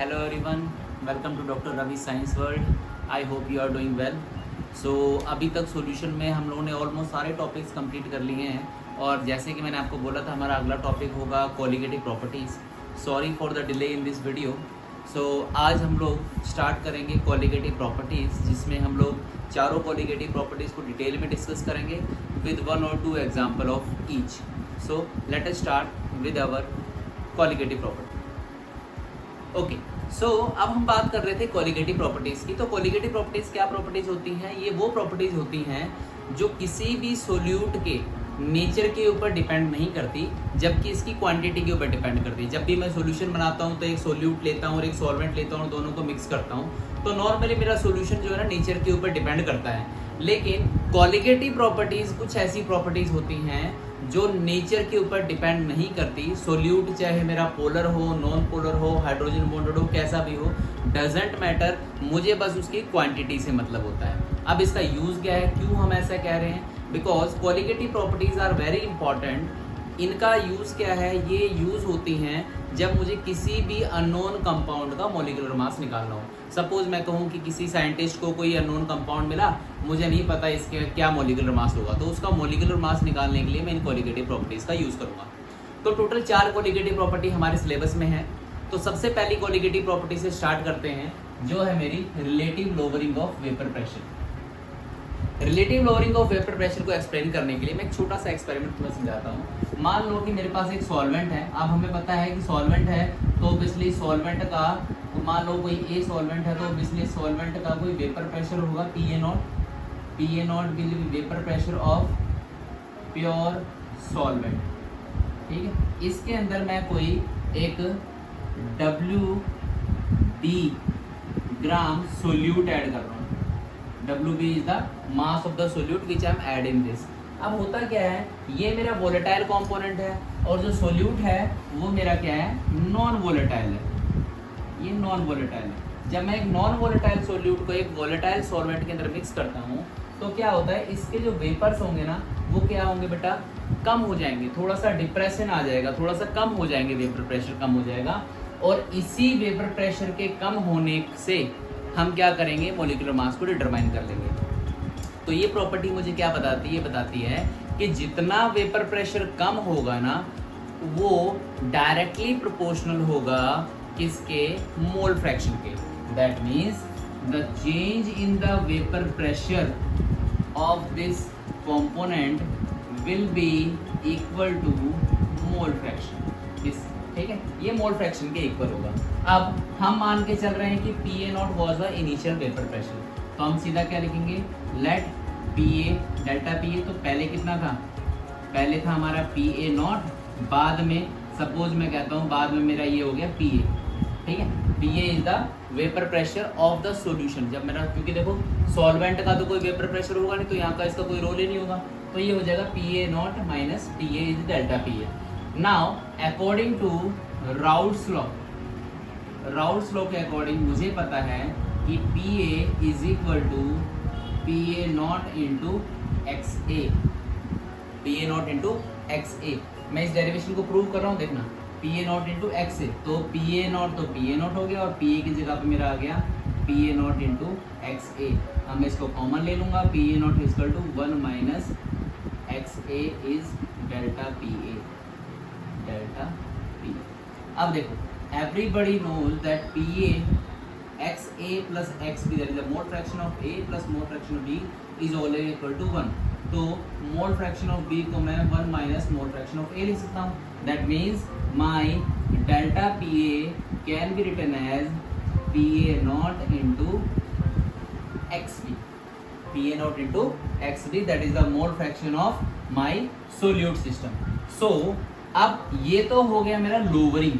Hello everyone, welcome to Dr. Ravi Science World. I hope you are doing well. So अभी तक solution में हम लोगों ने ऑलमोस्ट सारे टॉपिक्स कंप्लीट कर लिए हैं और जैसे कि मैंने आपको बोला था हमारा अगला टॉपिक होगा colligative properties. Sorry for the delay in this video. So आज हम लोग स्टार्ट करेंगे कोलिगेटिव प्रॉपर्टीज़ जिसमें हम लोग चारों कोलिगेटिव प्रॉपर्टीज़ को डिटेल में डिस्कस करेंगे with 1 or 2 example of each. So let us start with our colligative property. Okay so अब हम बात कर रहे थे कोलिगेटिव प्रॉपर्टीज़ की. तो कोलिगेटिव प्रॉपर्टीज़ क्या प्रॉपर्टीज़ होती हैं? ये वो प्रॉपर्टीज़ होती हैं जो किसी भी सोल्यूट के नेचर के ऊपर डिपेंड नहीं करती जबकि इसकी क्वांटिटी के ऊपर डिपेंड करती है. जब भी मैं सॉल्यूशन बनाता हूँ तो एक सोल्यूट लेता हूँ और एक सॉल्वेंट लेता हूँ, दोनों को मिक्स करता हूँ तो नॉर्मली मेरा सॉल्यूशन जो है ना नेचर के ऊपर डिपेंड करता है. लेकिन कोलिगेटिव प्रॉपर्टीज़ कुछ ऐसी प्रॉपर्टीज़ होती हैं जो नेचर के ऊपर डिपेंड नहीं करती. सोल्यूट चाहे मेरा पोलर हो, नॉन पोलर हो, हाइड्रोजन बॉन्डेड हो, कैसा भी हो, डजेंट मैटर, मुझे बस उसकी क्वांटिटी से मतलब होता है. अब इसका यूज़ क्या है, क्यों हम ऐसा कह रहे हैं? Because colligative properties are very important. इनका यूज़ क्या है? ये यूज़ होती हैं जब मुझे किसी भी अननोन कंपाउंड का मॉलिक्यूलर मास निकालना हो. सपोज मैं कहूँ कि किसी साइंटिस्ट को कोई अननोन कंपाउंड मिला, मुझे नहीं पता इसके क्या मॉलिक्यूलर मास होगा, तो उसका मॉलिक्यूलर मास निकालने के लिए मैं इन कोलिगेटिव प्रॉपर्टीज़ का यूज़ करूँगा. तो टोटल 4 कोलिगेटिव प्रॉपर्टी हमारे सिलेबस में है. तो सबसे पहली कोलिगेटिव प्रॉपर्टी से स्टार्ट करते हैं जो है मेरी relative lowering of vapour pressure. Relative lowering of vapour pressure को एक्सप्लेन करने के लिए मैं एक छोटा सा एक्सपेरिमेंट में समझाता हूँ. मान लो कि मेरे पास एक सॉल्वेंट है. अब हमें पता है कि सॉल्वेंट है तो ऑब्वियसली सॉल्वेंट का, मान लो कोई ए सॉल्वेंट है तो ऑब्वियसली सॉल्वेंट का कोई वेपर प्रेशर होगा PA0. PA0 will be vapour pressure of pure solvent. ठीक है, इसके अंदर मैं कोई एक WD ग्राम सोल्यूट ऐड कर रहा हूँ. WB is the mass of the solute which I am adding this. अब होता क्या है, ये मेरा वोलेटाइल कंपोनेंट है और जो सोल्यूट है वो मेरा क्या है, नॉन वोलेटाइल है. ये नॉन वोलेटाइल है. जब मैं एक नॉन वोलेटाइल सोल्यूट को एक वोलेटाइल सॉल्वेंट के अंदर मिक्स करता हूँ तो क्या होता है, इसके जो वेपर्स होंगे ना वो क्या होंगे बेटा, कम हो जाएंगे. थोड़ा सा डिप्रेशन आ जाएगा, थोड़ा सा कम हो जाएंगे, वेपर प्रेशर कम हो जाएगा. और इसी वेपर प्रेशर के कम होने से हम क्या करेंगे, मॉलिक्यूलर मास को डिटरमाइन कर लेंगे. तो ये प्रॉपर्टी मुझे क्या बताती है, ये बताती है कि जितना वेपर प्रेशर कम होगा ना वो डायरेक्टली प्रोपोर्शनल होगा किसके, मोल फ्रैक्शन के. That means the change in the vapour pressure of this component will be equal to mole fraction. ठीक है, ये मोल फ्रैक्शन के इक्वल होगा. अब हम मान के चल रहे हैं कि PA0 was the initial vapour pressure, तो हम सीधा क्या लिखेंगे, लेट PA डेल्टा PA. तो पहले कितना था, पहले था हमारा PA0, बाद में सपोज मैं कहता हूँ बाद में मेरा ये हो गया PA. ठीक है, PA is the vapour pressure of the solution. जब मेरा, क्योंकि देखो सॉल्वेंट का तो कोई वेपर प्रेशर होगा नहीं तो यहाँ का इसका कोई रोल ही नहीं होगा, तो ये हो जाएगा PA0 minus PA is delta PA. Now according to Raoult's law, Raoult's law के अकॉर्डिंग मुझे पता है कि PA is equal to PA0 into XA. PA0 into XA. मैं इस डेरिवेशन को प्रूव कर रहा हूँ, देखना. PA0 इंटू XA, तो PA0 तो PA0 हो गया और PA की जगह पे मेरा आ गया PA0 इंटू XA. अब मैं इसको कॉमन ले लूँगा. PA0 is equal to 1 minus XA is delta PA. Delta P. अब देखो, everybody knows that PA XA plus XB, that is the mole fraction of A plus mole fraction of B is always equal to 1. तो mole fraction of B को मैं 1 minus mole fraction of A लिख सकता हूँ. That means my delta PA can be written as PA0 into XB. PA0 into XB, that is the mole fraction of my solute system. So अब ये तो हो गया मेरा लोवरिंग,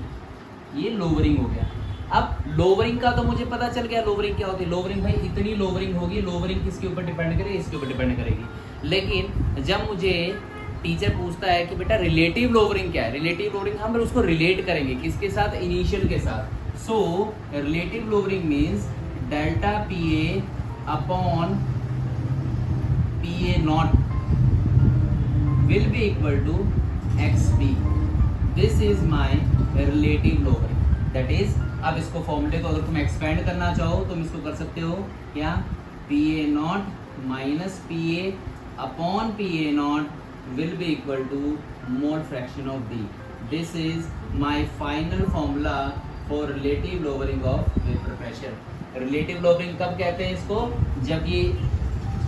ये लोवरिंग हो गया. अब लोवरिंग का तो मुझे पता चल गया लोवरिंग क्या होती है. लोवरिंग भाई इतनी लोवरिंग होगी, लोवरिंग किसके ऊपर डिपेंड करेगी, इसके ऊपर डिपेंड करेगी. लेकिन जब मुझे टीचर पूछता है कि बेटा रिलेटिव लोवरिंग क्या है, रिलेटिव लोवरिंग हम उसको रिलेट करेंगे किसके साथ, इनिशियल के साथ. So relative lowering means delta PA upon PA0 will be equal to XB. This is my relative lowering. That is, अब इसको फॉर्मूले को अगर तुम एक्सपेंड करना चाहो तुम इसको कर सकते हो क्या, P A naught minus P A upon P A naught will be equal to mole fraction of B. This is my final formula for relative lowering of vapour pressure. Relative lowering कब कहते हैं इसको, जब ये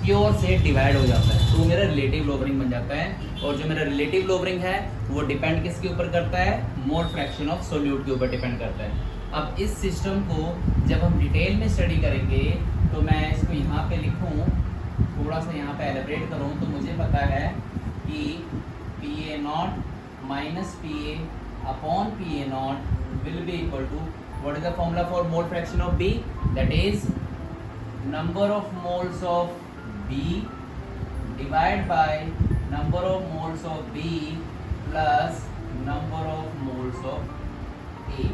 pure से divide हो जाता है तो मेरा रिलेटिव लोअरिंग बन जाता है. और जो मेरा रिलेटिव लोअरिंग है वो डिपेंड किसके ऊपर करता है, मोल फ्रैक्शन ऑफ सोल्यूट के ऊपर डिपेंड करता है. अब इस सिस्टम को जब हम डिटेल में स्टडी करेंगे तो मैं इसको यहाँ पे लिखूँ, थोड़ा सा यहाँ पे एलिब्रेट करूँ, तो मुझे पता है कि P A naught minus P A upon P A naught will be equal to, what is the formula for mole fraction of B, that is number of moles of B divided by number of moles of B plus number of moles of A.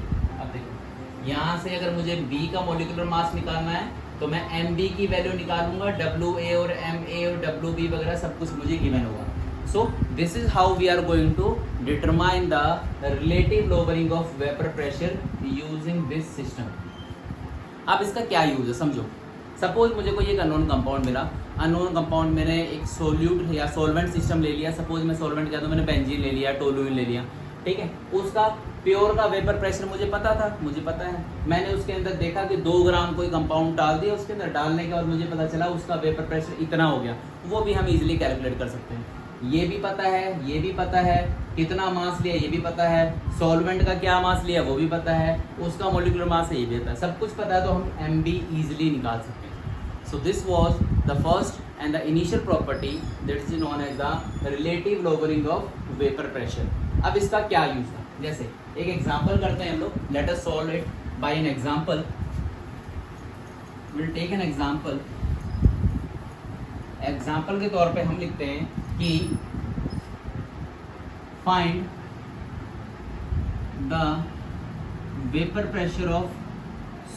अब देखो यहाँ से अगर मुझे B का molecular mass निकालना है तो मैं MB की वैल्यू निकालूंगा, WA और MA और WB वगैरह सब कुछ मुझे गिवन होगा. So this is how we are going to determine the relative lowering of vapor pressure using this system. अब इसका क्या यूज है समझो. सपोज मुझे कोई एक अननोन कंपाउंड मिला, अननोन कंपाउंड मैंने एक सोल्यूट या सॉल्वेंट सिस्टम ले लिया. सपोज मैं सॉल्वेंट क्या, तो मैंने बेंजीन ले लिया, टोलुइन ले लिया, ठीक है. उसका प्योर का वेपर प्रेशर मुझे पता था, मुझे पता है. मैंने उसके अंदर देखा कि 2 ग्राम कोई कंपाउंड डाल दिया, उसके अंदर डालने के बाद मुझे पता चला उसका वेपर प्रेशर इतना हो गया. वो भी हम इजीली कैलकुलेट कर सकते हैं. ये भी पता है, ये भी पता है, कितना मास लिया ये भी पता है, सॉल्वेंट का क्या मास लिया वो भी पता है, उसका मोलिकुलर मास है ये भी पता है, सब कुछ पता है, तो हम MB इजीली निकाल सकते हैं. So this was the first and the initial property that is known as the relative lowering of vapor pressure. अब इसका क्या यूज है, जैसे एक एग्जांपल करते हैं हम लोग. Let us solve it by an example. We'll take an example. Example के तौर पे हम लिखते हैं कि find the vapor pressure of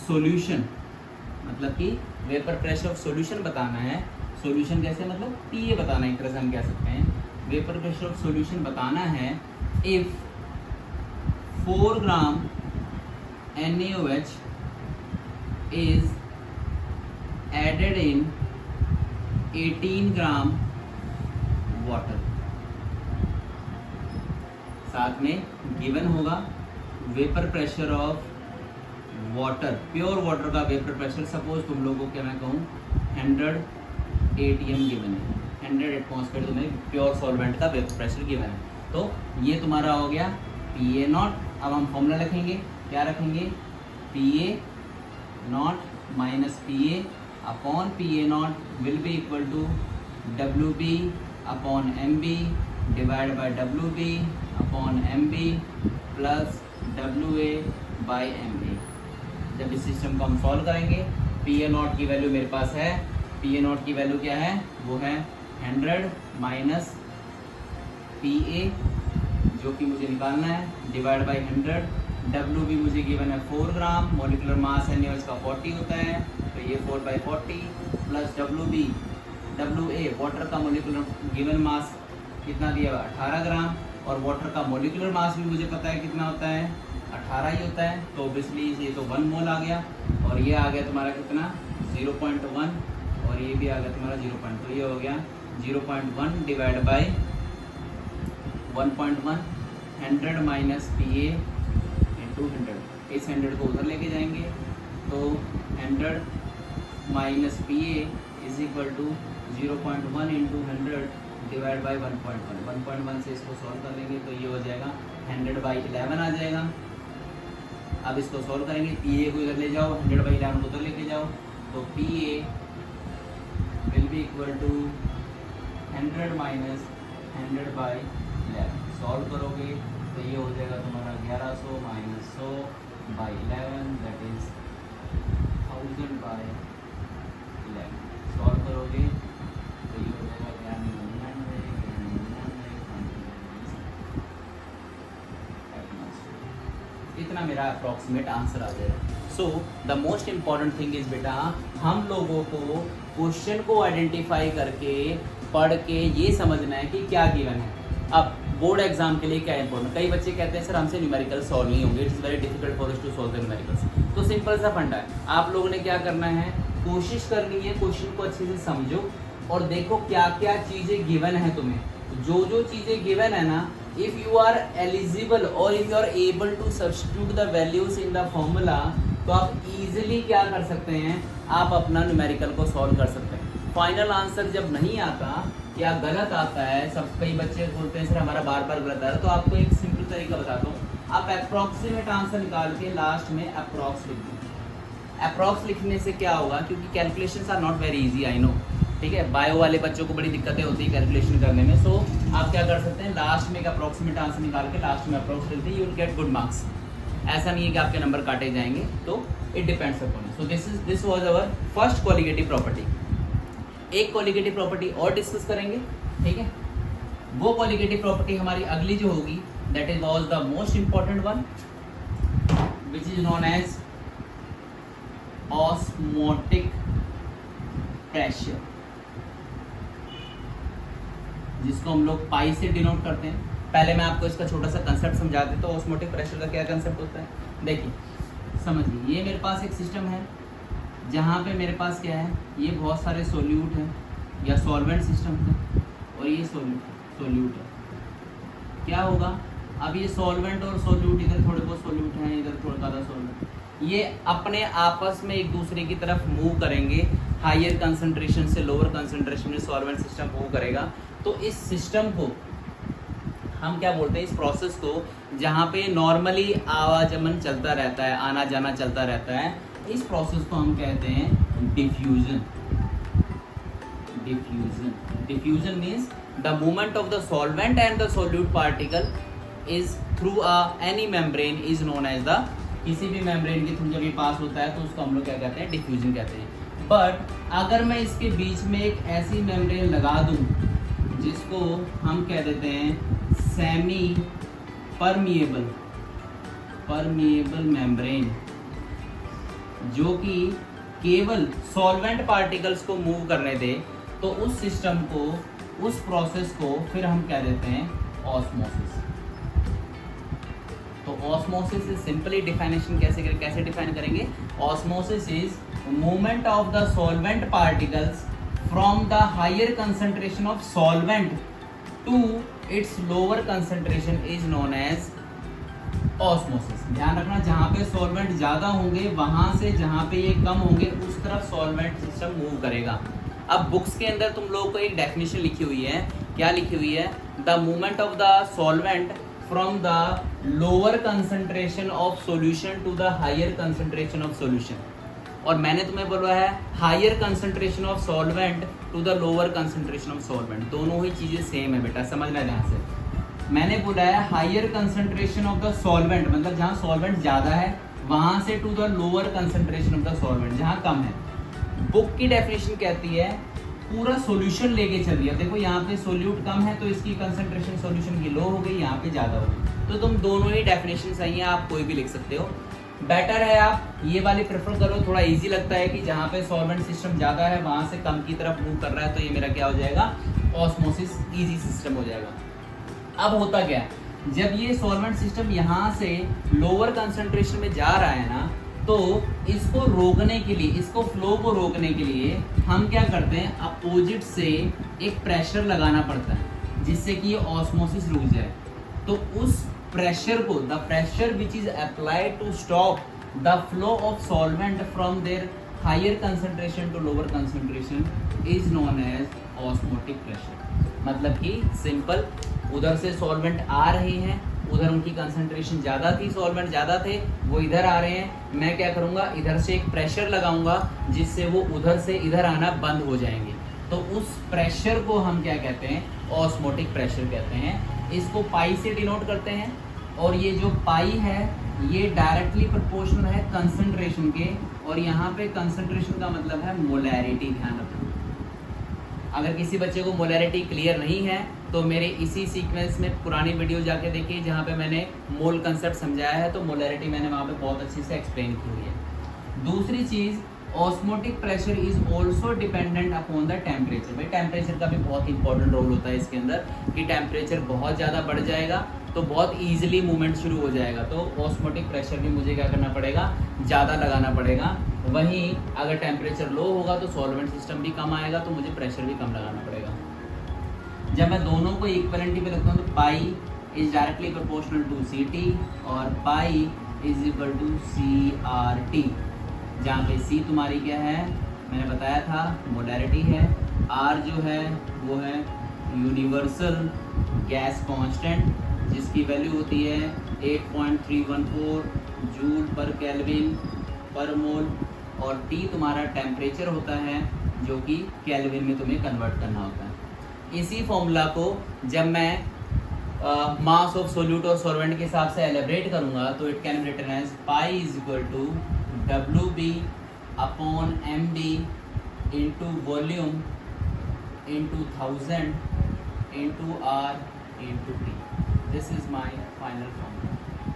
solution. मतलब कि वेपर प्रेशर ऑफ सॉल्यूशन बताना है. सॉल्यूशन कैसे, मतलब पीए बताना है, एक तरह से हम कह सकते हैं. वेपर प्रेशर ऑफ सॉल्यूशन बताना है if 4 gram NaOH is added in 18 gram water. साथ में गिवन होगा vapour pressure of water, pure water का वेपर प्रेशर. सपोज तुम लोगों को क्या मैं कहूँ 100 ATM गिवन है, 100 एटमॉस्फेयर तुम्हें प्योर सॉल्वेंट का वेपर प्रेशर गिवन है. तो ये तुम्हारा हो गया पी ए नॉट. अब हम फॉर्मूला रखेंगे, क्या रखेंगे, P A naught minus P A upon P A naught will be equal to W B upon M B divide by W B upon M B plus W A by M A. जब इस system को हम solve करेंगे, P A naught की value मेरे पास है, P A naught की वैल्यू क्या है, वो है 100 माइनस पी ए जो कि मुझे निकालना है डिवाइड बाई 100. डब्ल्यू भी मुझे गिवन है 4 ग्राम, मोलिकुलर मास NaOH का 40 होता है, तो ये 4/40 प्लस डब्ल्यू ए वाटर का मोलिकुलर गिवन मास कितना दिया हुआ 18 ग्राम, और वाटर का मोलिकुलर मास भी मुझे पता है कितना होता है 18 ही होता है. तो ऑब्वियसली ये तो 1 मोल आ गया, और ये आ गया तुम्हारा कितना 0.1, और ये भी आ गया तुम्हारा 0. तो ये हो गया 0.1 divide by 1.1. 100 minus P A into 100. इस 100 को उधर लेके जाएंगे तो 100 minus P A is equal to 0.1 into 100 divide by 1.1. 1.1 से इसको सॉल्व कर लेंगे तो ये हो जाएगा 100/11 आ जाएगा. अब इसको सॉल्व करेंगे, पी ए को इधर ले जाओ, 100/11 को उधर लेके जाओ, तो P A will be equal to 100 minus 100/11. Solve करोगे तो ये हो जाएगा तुम्हारा 1100 माइनस 100/11 दैट इज 1000/11. सॉल्व करोगे तो ये हो जाएगा 99. इतना मेरा अप्रॉक्सीमेट आंसर आ जाएगा. So the most important thing is बेटा, हम लोगों को क्वेश्चन को आइडेंटिफाई करके पढ़ के ये समझना है कि क्या गिवन है. अब बोर्ड एग्जाम के लिए क्या इंपॉर्टेंट। कई बच्चे कहते हैं सर हमसे न्यूमेरिकल सॉल्व नहीं होंगे, it's very difficult for us to solve the numericals. तो सिंपल सा फंडा है, आप लोगों ने क्या करना है, कोशिश करनी है, क्वेश्चन को अच्छे से समझो और देखो क्या क्या चीज़ें गिवन है तुम्हें। जो जो चीज़ें गिवन है ना, इफ़ यू आर एलिजिबल और if you are able to substitute the values in the formula, तो आप इजीली क्या कर सकते हैं, आप अपना न्यूमेरिकल को सॉल्व कर सकते हैं। फाइनल आंसर जब नहीं आता या गलत आता है, सब कई बच्चे बोलते हैं सर हमारा बार बार गलत आ रहा है, तो आपको एक सिंपल तरीका बताता हूँ, आप अप्रॉक्सीमेट आंसर निकाल के लास्ट में अप्रॉक्स लिख दीजिए। अप्रॉक्स लिखने से क्या होगा, क्योंकि calculations are not very easy, I know, ठीक है, बायो वाले बच्चों को बड़ी दिक्कतें होती है कैलकुलेशन करने में। सो आप क्या कर सकते हैं, लास्ट में एक अप्रॉक्सीमेट आंसर निकाल के लास्ट में अप्रॉक्स लिख दीजिए, you will get good marks. ऐसा नहीं है कि आपके नंबर काटे जाएंगे, तो it depends upon. So this was our first colligative property. एक कोलिगेटिव प्रॉपर्टी और डिस्कस करेंगे, ठीक है। वो कोलिगेटिव प्रॉपर्टी हमारी अगली जो होगी, that is was the most important one, which is known as osmotic pressure, जिसको हम लोग पाई से डिनोट करते हैं। पहले मैं आपको इसका छोटा सा कंसेप्ट समझा देता हूँ, ऑस्मोटिक प्रेशर का क्या कंसेप्ट होता है। देखिए समझिए, ये मेरे पास एक सिस्टम है जहाँ पे मेरे पास क्या है, ये बहुत सारे सोल्यूट हैं या सॉल्वेंट सिस्टम है, और ये सोल्यूट है। क्या होगा, अब ये सॉल्वेंट और सोल्यूट, इधर थोड़े बहुत सोल्यूट हैं, इधर थोड़ा ज़्यादा सोल्वेंट, ये अपने आपस में एक दूसरे की तरफ मूव करेंगे, हायर कंसंट्रेशन से लोअर कंसंट्रेशन में सॉल्वेंट सिस्टम मूव करेगा। तो इस सिस्टम को हम क्या बोलते हैं, इस प्रोसेस को, जहाँ पे नॉर्मली आवागमन चलता रहता है, आना जाना चलता रहता है, इस प्रोसेस को हम कहते हैं diffusion. Diffusion means the movement of the solvent and the solute particle is through any membrane is known as the, किसी भी मेम्ब्रेन के थ्रू जब ये पास होता है तो उसको हम लोग क्या कहते हैं, डिफ्यूजन कहते हैं। बट अगर मैं इसके बीच में एक ऐसी मेम्ब्रेन लगा दूं जिसको हम कह देते हैं सेमी परमिएबल मेम्ब्रेन, जो कि केवल सॉल्वेंट पार्टिकल्स को मूव करने दे, तो उस सिस्टम को, उस प्रोसेस को फिर हम कह देते हैं ऑस्मोसिस। तो ऑस्मोसिस इज सिंपली डिफाइनेशन कैसे डिफाइन करेंगे, osmosis is movement of the solvent particles from the higher concentration of solvent to its lower concentration is known as osmosis. ध्यान रखना, जहाँ पे सॉल्वेंट ज़्यादा होंगे वहाँ से जहाँ पे ये कम होंगे उस तरफ सॉल्वेंट सिस्टम मूव करेगा। अब बुक्स के अंदर तुम लोगों को एक डेफिनेशन लिखी हुई है, क्या लिखी हुई है, the movement of the solvent from the lower concentration of solution to the higher concentration of solution. और मैंने तुम्हें बोला है higher concentration of solvent to the lower concentration of solvent, दोनों ही चीज़ें सेम है बेटा, समझना ध्यान से। मैंने बोला है higher concentration of the solvent, मतलब जहाँ सॉल्वेंट ज़्यादा है वहाँ से to the lower concentration of the solvent जहाँ कम है। बुक की डेफिनेशन कहती है पूरा सॉल्यूशन लेके चल रही है, देखो यहाँ पे सोल्यूट कम है तो इसकी कंसंट्रेशन सॉल्यूशन की लो हो गई, यहाँ पे ज़्यादा हो गई। तो तुम दोनों ही डेफिनेशन सही है, आप कोई भी लिख सकते हो। बेटर है आप ये वाली प्रेफर करो, थोड़ा इजी लगता है कि जहाँ पे सॉल्वेंट सिस्टम ज़्यादा है वहाँ से कम की तरफ मूव कर रहा है, तो ये मेरा क्या हो जाएगा, ऑस्मोसिस इजी सिस्टम हो जाएगा। अब होता क्या है, जब ये सॉल्वेंट सिस्टम यहाँ से लोअर कंसंट्रेशन में जा रहा है ना, तो इसको रोकने के लिए, इसको फ्लो को रोकने के लिए हम क्या करते हैं, अपोजिट से एक प्रेशर लगाना पड़ता है जिससे कि ये ऑस्मोसिस रुक जाए। तो उस प्रेशर को, the pressure which is applied to stop the flow of solvent from their higher concentration to lower concentration is known as osmotic pressure. मतलब कि सिंपल, उधर से सॉल्वेंट आ रहे हैं, उधर उनकी कंसंट्रेशन ज़्यादा थी, सॉल्वेंट ज़्यादा थे, वो इधर आ रहे हैं, मैं क्या करूँगा, इधर से एक प्रेशर लगाऊंगा जिससे वो उधर से इधर आना बंद हो जाएंगे। तो उस प्रेशर को हम क्या कहते हैं, ऑस्मोटिक प्रेशर कहते हैं। इसको पाई से डिनोट करते हैं, और ये जो पाई है ये डायरेक्टली प्रोपोर्शनल है कंसंट्रेशन के, और यहाँ पे कंसंट्रेशन का मतलब है मोलैरिटी। ध्यान रखना, अगर किसी बच्चे को मोलैरिटी क्लियर नहीं है तो मेरे इसी सीक्वेंस में पुरानी वीडियो जाके देखिए जहाँ पे मैंने मोल कंसेप्ट समझाया है, तो मोलैरिटी मैंने वहाँ पे बहुत अच्छे से एक्सप्लेन की हुई है। दूसरी चीज़, osmotic pressure is also dependent upon the temperature. भाई टेम्परेचर का भी बहुत इंपॉर्टेंट रोल होता है इसके अंदर, कि टेम्परेचर बहुत ज़्यादा बढ़ जाएगा तो बहुत ईजिली मूवमेंट शुरू हो जाएगा, तो ऑस्मोटिक प्रेशर भी मुझे क्या करना पड़ेगा, ज़्यादा लगाना पड़ेगा। वहीं अगर टेम्परेचर लो होगा तो सॉल्वेंट सिस्टम भी कम आएगा, तो मुझे प्रेशर भी कम लगाना पड़ेगा। जब मैं दोनों को इक्वलिटी पे रखता हूँ तो pi is directly proportional to C T और pi is equal to C R T, जहाँ पे सी तुम्हारी क्या है, मैंने बताया था मोलैरिटी है, आर जो है वो है यूनिवर्सल गैस कांस्टेंट जिसकी वैल्यू होती है 8.314 जूल पर केल्विन पर मोल, और टी तुम्हारा टेम्परेचर होता है जो कि केल्विन में तुम्हें कन्वर्ट करना होता है। इसी फॉर्मूला को जब मैं मास ऑफ सोल्यूट और सॉल्वेंट के हिसाब से एलिब्रेट करूँगा तो it can be written as pi is equal to WB upon MB into volume into 1000 into R into T। This is my final formula.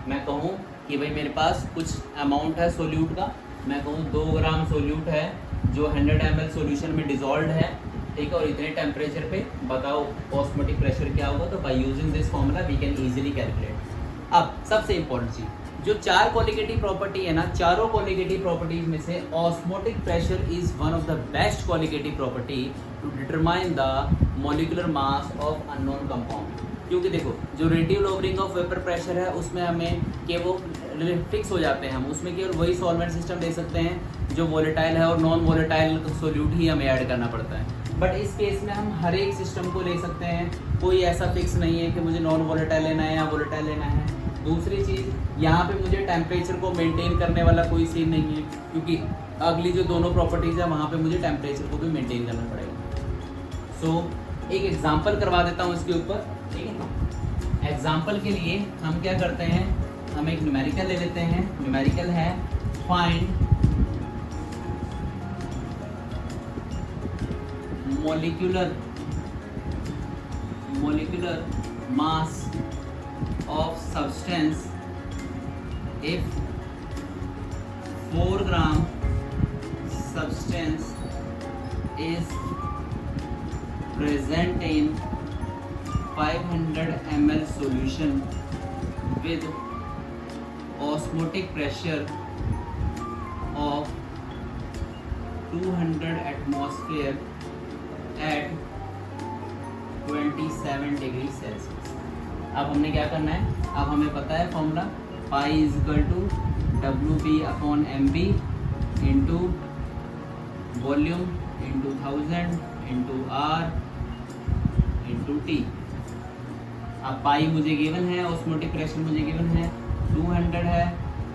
मैं कहूँ कि भाई मेरे पास कुछ अमाउंट है सोल्यूट का, मैं कहूँ 2 ग्राम सोल्यूट है जो 100 ml सॉल्यूशन में डिजॉल्व है, ठीक है, और इतने टेम्परेचर पे बताओ ऑस्मोटिक प्रेशर क्या होगा। तो by using this formula we can easily calculate. अब सबसे इंपॉर्टेंट चीज, जो 4 क्वालिटेटिव प्रॉपर्टी है ना, चारों क्वालिटेटिव प्रॉपर्टीज में से osmotic pressure is one of the best qualitative property to determine the molecular mass of unknown compound. क्योंकि देखो जो radio lowering of vapour pressure है उसमें हमें केवल फिक्स हो जाते हैं, हम उसमें केवल वही सॉल्वेंट सिस्टम ले सकते हैं जो वोलेटाइल है और नॉन वोलेटाइल सोल्यूट ही हमें ऐड करना पड़ता है। बट इस केस में हम हर एक सिस्टम को ले सकते हैं, कोई ऐसा फिक्स नहीं है कि मुझे नॉन वोलेटाइल लेना है या वोलेटाइल लेना है। दूसरी चीज़ यहाँ पे मुझे टेम्परेचर को मेंटेन करने वाला कोई सीन नहीं है, क्योंकि अगली जो दोनों प्रॉपर्टीज़ है वहाँ पे मुझे टेम्परेचर को भी मेंटेन करना पड़ेगा। सो एक एग्जांपल करवा देता हूँ इसके ऊपर, ठीक है। एग्जांपल के लिए हम क्या करते हैं, हम एक न्यूमेरिकल ले लेते हैं। न्यूमेरिकल है find molecular mass of substance if 4 gram substance is present in 500 ml solution with osmotic pressure of 200 atmosphere at 27 degree Celsius. अब हमने क्या करना है, अब हमें पता है formula pi is equal to WB upon MB into volume into 1000 into R into T। अब पाई मुझे गिवन है, ऑस्मोटिक प्रेशर मुझे गिवन है 200 है,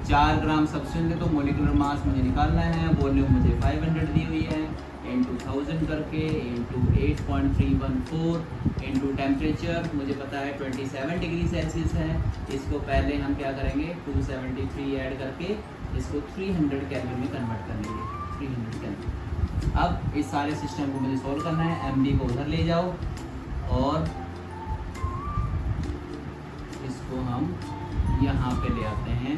4 ग्राम सब्सटेंस है तो मोलिकुलर मास मुझे निकालना है, वॉल्यूम मुझे 500 दी हुई है इंटू 1000 करके इंटू 8.314 इंटू टेम्परेचर मुझे पता है 27 डिग्री सेल्सियस है। इसको पहले हम क्या करेंगे 273 ऐड करके इसको 300 केल्विन में कन्वर्ट कर लेंगे, 300 केल्विन। अब इस सारे सिस्टम को मुझे सॉल्व करना है। MB को उधर ले जाओ और इसको हम यहाँ पे ले आते हैं,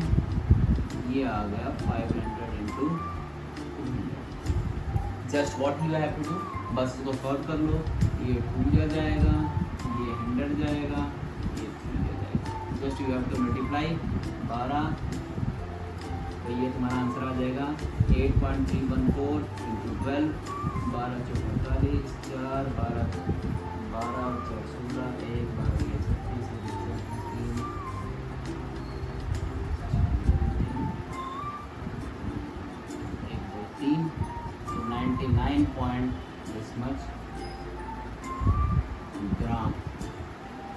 ये आ गया 500 into 200। Just what you have to do, बस इसको सॉल्व कर लो, ये 2 जाएगा, ये 100 जाएगा, ये 3 जाएगा। Just you have to multiply 12, तो ये तुम्हारा आंसर आ जाएगा 8.314 into 12, 12 Chowk 48, 4 12 12 4 16 1 12 36 3 99 point this much gram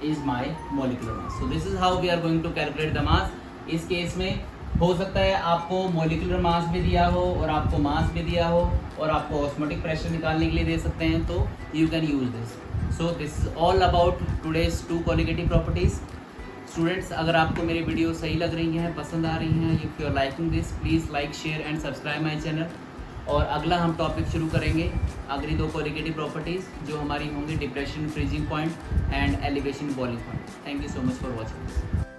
is my molecular mass. So this is how we are going to calculate the mass. इस केस में हो सकता है आपको मोलिकुलर मास भी दिया हो और आपको मास भी दिया हो और आपको ऑस्मोटिक प्रेशर निकालने के लिए दे सकते हैं, तो you can use this. So this is all about today's 2 qualitative properties. Students, अगर आपको मेरी वीडियो सही लग रही हैं, पसंद आ रही हैं, if you are liking this please like share and subscribe my channel. और अगला हम टॉपिक शुरू करेंगे अगली 2 क्वालिटेटिव प्रॉपर्टीज़ जो हमारी होंगी depression freezing point and elevation boiling point. Thank you so much for watching.